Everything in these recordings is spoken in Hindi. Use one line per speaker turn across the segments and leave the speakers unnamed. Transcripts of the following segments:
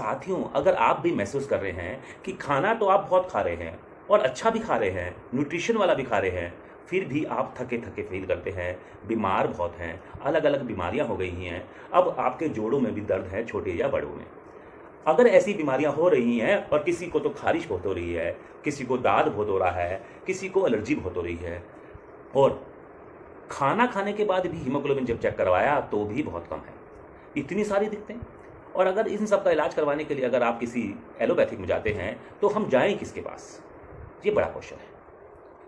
साथियों, अगर आप भी महसूस कर रहे हैं कि खाना तो आप बहुत खा रहे हैं और अच्छा भी खा रहे हैं, न्यूट्रिशन वाला भी खा रहे हैं, फिर भी आप थके-थके फ़ील करते हैं, बीमार बहुत हैं, अलग-अलग बीमारियाँ हो गई हैं, अब आपके जोड़ों में भी दर्द है, छोटे या बड़ों में। अगर ऐसी बीमारियाँ हो रही हैं और किसी को तो ख़ारिश बहुत हो रही है, किसी को दाद बहुत हो रहा है, किसी को एलर्जी बहुत हो रही है और खाना खाने के बाद भी हीमोग्लोबिन जब चेक करवाया तो भी बहुत कम है। इतनी सारी दिक्कतें। और अगर इन सब का इलाज करवाने के लिए अगर आप किसी एलोपैथिक में जाते हैं तो हम जाएं किसके पास? ये बड़ा क्वेश्चन है।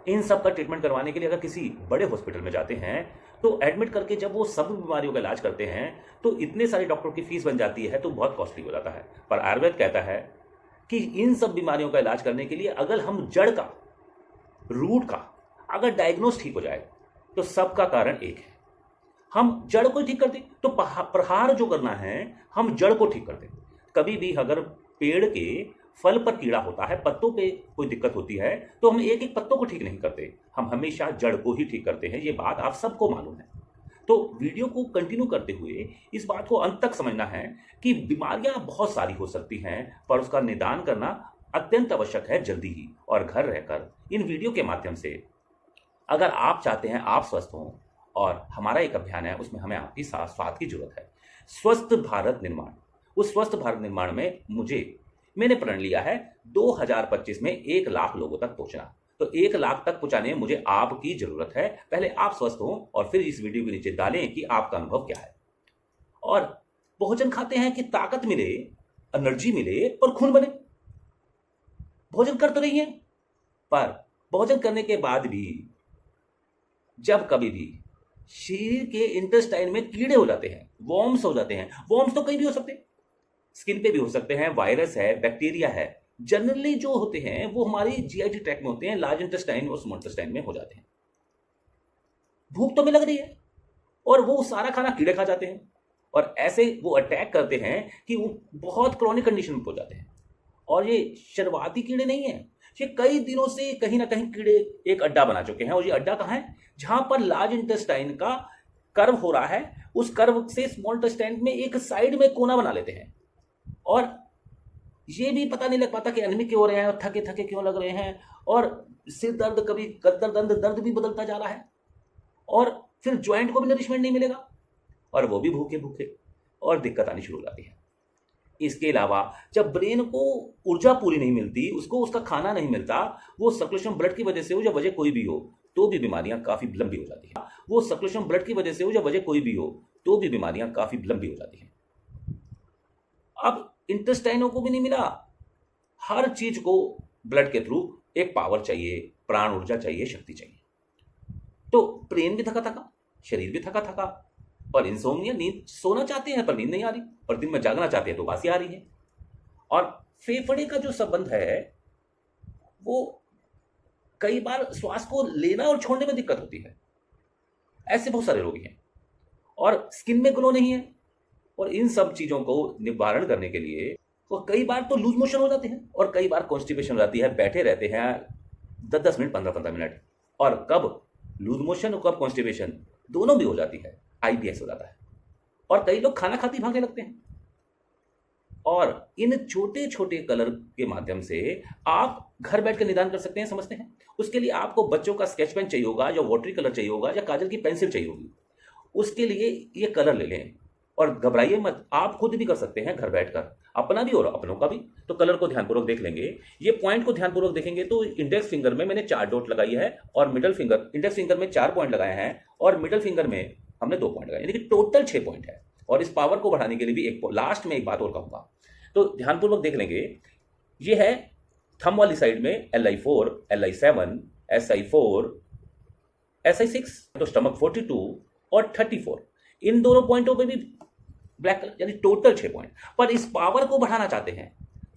इन सब का ट्रीटमेंट करवाने के लिए अगर किसी बड़े हॉस्पिटल में जाते हैं तो एडमिट करके जब वो सब बीमारियों का इलाज करते हैं तो इतने सारे डॉक्टरों की फीस बन जाती है तो बहुत कॉस्टली हो जाता है। पर आयुर्वेद कहता है कि इन सब बीमारियों का इलाज करने के लिए अगर हम जड़ का, रूट का अगर डायग्नोस ठीक हो जाए तो सबका कारण एक है। हम जड़ को ठीक कर दें तो प्रहार जो करना है हम जड़ को ठीक कर दें। कभी भी अगर पेड़ के फल पर कीड़ा होता है, पत्तों पे कोई दिक्कत होती है तो हम एक एक पत्तों को ठीक नहीं करते, हम हमेशा जड़ को ही ठीक करते हैं। ये बात आप सबको मालूम है। तो वीडियो को कंटिन्यू करते हुए इस बात को अंत तक समझना है कि बीमारियां बहुत सारी हो सकती हैं पर उसका निदान करना अत्यंत आवश्यक है जल्दी ही और घर रहकर। इन वीडियो के माध्यम से अगर आप चाहते हैं आप स्वस्थ हों और हमारा एक अभियान है उसमें हमें आपकी साथ की जरूरत है। स्वस्थ भारत निर्माण। उस स्वस्थ भारत निर्माण में मैंने प्रण लिया है 2025 में 1 लाख लोगों तक पहुंचना। तो 1 लाख तक पहुंचाने में मुझे आपकी जरूरत है। पहले आप स्वस्थ हों और फिर इस वीडियो के नीचे डालें कि आपका अनुभव क्या है। और भोजन खाते हैं कि ताकत मिले, एनर्जी मिले और खून बने। भोजन कर तो रही है पर भोजन करने के बाद भी जब कभी भी शरीर के इंटेस्टाइन में कीड़े हो जाते हैं, वॉर्म्स हो जाते हैं। वॉर्म्स तो कहीं भी हो सकते हैं, स्किन पे भी हो सकते हैं, वायरस है, बैक्टीरिया है। जनरली जो होते हैं वो हमारी जीआईटी ट्रैक्ट में होते हैं, लार्ज इंटेस्टाइन और स्मॉल इंटेस्टाइन में हो जाते हैं। भूख तो हमें लग रही है और वो सारा खाना कीड़े खा जाते हैं और ऐसे वो अटैक करते हैं कि वो बहुत क्रॉनिक कंडीशन में पहुंच जाते हैं। और ये शुरुआती कीड़े नहीं है, ये कई दिनों से कहीं ना कहीं कीड़े एक अड्डा बना चुके हैं। और ये अड्डा कहाँ है? जहां पर लार्ज इंटेस्टाइन का कर्व हो रहा है, उस कर्व से स्मॉल इंटेस्टाइन में एक साइड में कोना बना लेते हैं। और ये भी पता नहीं लग पाता कि एनीमिक क्यों हो रहे हैं और थके थके क्यों लग रहे हैं और सिर दर्द, कभी गर्दन दर्द भी बदलता जा रहा है और फिर ज्वाइंट को भी नरिशमेंट नहीं मिलेगा और वो भी भूखे भूखे और दिक्कत आनी शुरू हो जाती है। इसके अलावा जब ब्रेन को ऊर्जा पूरी नहीं मिलती, उसको उसका खाना नहीं मिलता, वो सर्कुलेशन ब्लड की वजह से हो या वजह कोई भी हो तो भी बीमारियां काफी लंबी हो जाती है। वो सर्कुलेशन ब्लड की वजह से हो या वजह कोई भी हो तो भी बीमारियां काफी लंबी हो जाती हैं। अब इंटेस्टाइनों को भी नहीं मिला, हर चीज को ब्लड के थ्रू एक पावर चाहिए, प्राण ऊर्जा चाहिए, शक्ति चाहिए। तो ब्रेन भी थका थका, शरीर भी थका थका और इंसोम्निया, नींद सोना चाहते हैं पर नींद नहीं आ रही और दिन में जागना चाहते हैं तो बासी आ रही है। और फेफड़े का जो संबंध है वो कई बार श्वास को लेना और छोड़ने में दिक्कत होती है। ऐसे बहुत सारे रोगी हैं और स्किन में ग्लो नहीं है। और इन सब चीजों को निवारण करने के लिए तो कई बार तो लूज मोशन हो जाते हैं और कई बार कॉन्स्टिपेशन हो जाती है, बैठे रहते हैं 10-10 मिनट, 15-15 मिनट। और कब लूज मोशन और कब कॉन्स्टिपेशन दोनों भी हो जाती है, आईबीएस हो जाता है। और कई लोग खाना खाते ही भागने लगते हैं। और इन छोटे छोटे कलर के माध्यम से आप घर बैठ कर निदान कर सकते हैं, समझते हैं। उसके लिए आपको बच्चों का स्केच पेन चाहिए होगा या वाटरी कलर चाहिए होगा या काजल की पेंसिल चाहिए होगी। उसके लिए ये कलर ले लें और घबराइए मत, आप खुद भी कर सकते हैं घर बैठकर, अपना भी और अपनों का भी। तो कलर को ध्यानपूर्वक देख लेंगे, ये पॉइंट को ध्यानपूर्वक देखेंगे तो इंडेक्स फिंगर में मैंने 4 डॉट लगाई है और मिडल फिंगर, इंडेक्स फिंगर में 4 पॉइंट लगाए हैं और मिडल फिंगर में हमने 2 पॉइंट लगाए, यानी कि टोटल 6 पॉइंट है। और इस पावर को बढ़ाने के लिए भी लास्ट में एक बात और कहूंगा, तो ध्यानपूर्वक देख लेंगे। ये है थंब वाली साइड में LI4, LI7, SI4, SI6, तो स्टमक 42 और 34, इन दोनों पॉइंटों पे भी ब्लैक कलर, यानी टोटल 6 पॉइंट। पर इस पावर को बढ़ाना चाहते हैं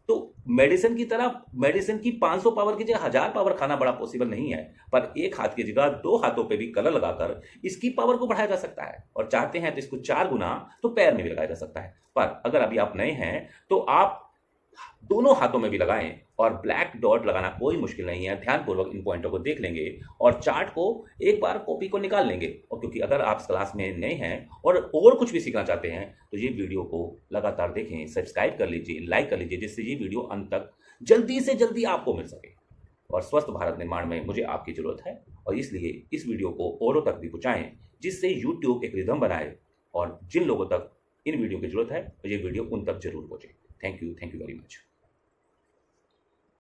तो मेडिसिन की तरह, मेडिसिन की 500 पावर की जगह 1000 पावर खाना बड़ा पॉसिबल नहीं है। पर एक हाथ की जगह 2 हाथों पे भी कलर लगाकर इसकी पावर को बढ़ाया जा सकता है। और चाहते हैं तो इसको 4 गुना तो पैर में भी लगाया जा सकता है। पर अगर अभी आप नए हैं तो आप दोनों हाथों में भी लगाएं और ब्लैक डॉट लगाना कोई मुश्किल नहीं है। ध्यानपूर्वक इन पॉइंटों को देख लेंगे और चार्ट को एक बार कॉपी को निकाल लेंगे। और क्योंकि अगर आप इस क्लास में नए हैं और कुछ भी सीखना चाहते हैं तो ये वीडियो को लगातार देखें, सब्सक्राइब कर लीजिए, लाइक कर लीजिए, जिससे ये वीडियो अंत तक जल्दी से जल्दी आपको मिल सके। और स्वस्थ भारत निर्माण में मुझे आपकी ज़रूरत है और इसलिए इस वीडियो को औरों तक भी पहुँचाएँ, जिससे यूट्यूब एक रिदम बनाए और जिन लोगों तक इन वीडियो की ज़रूरत है ये वीडियो उन तक जरूर पहुँचे। Thank you very much.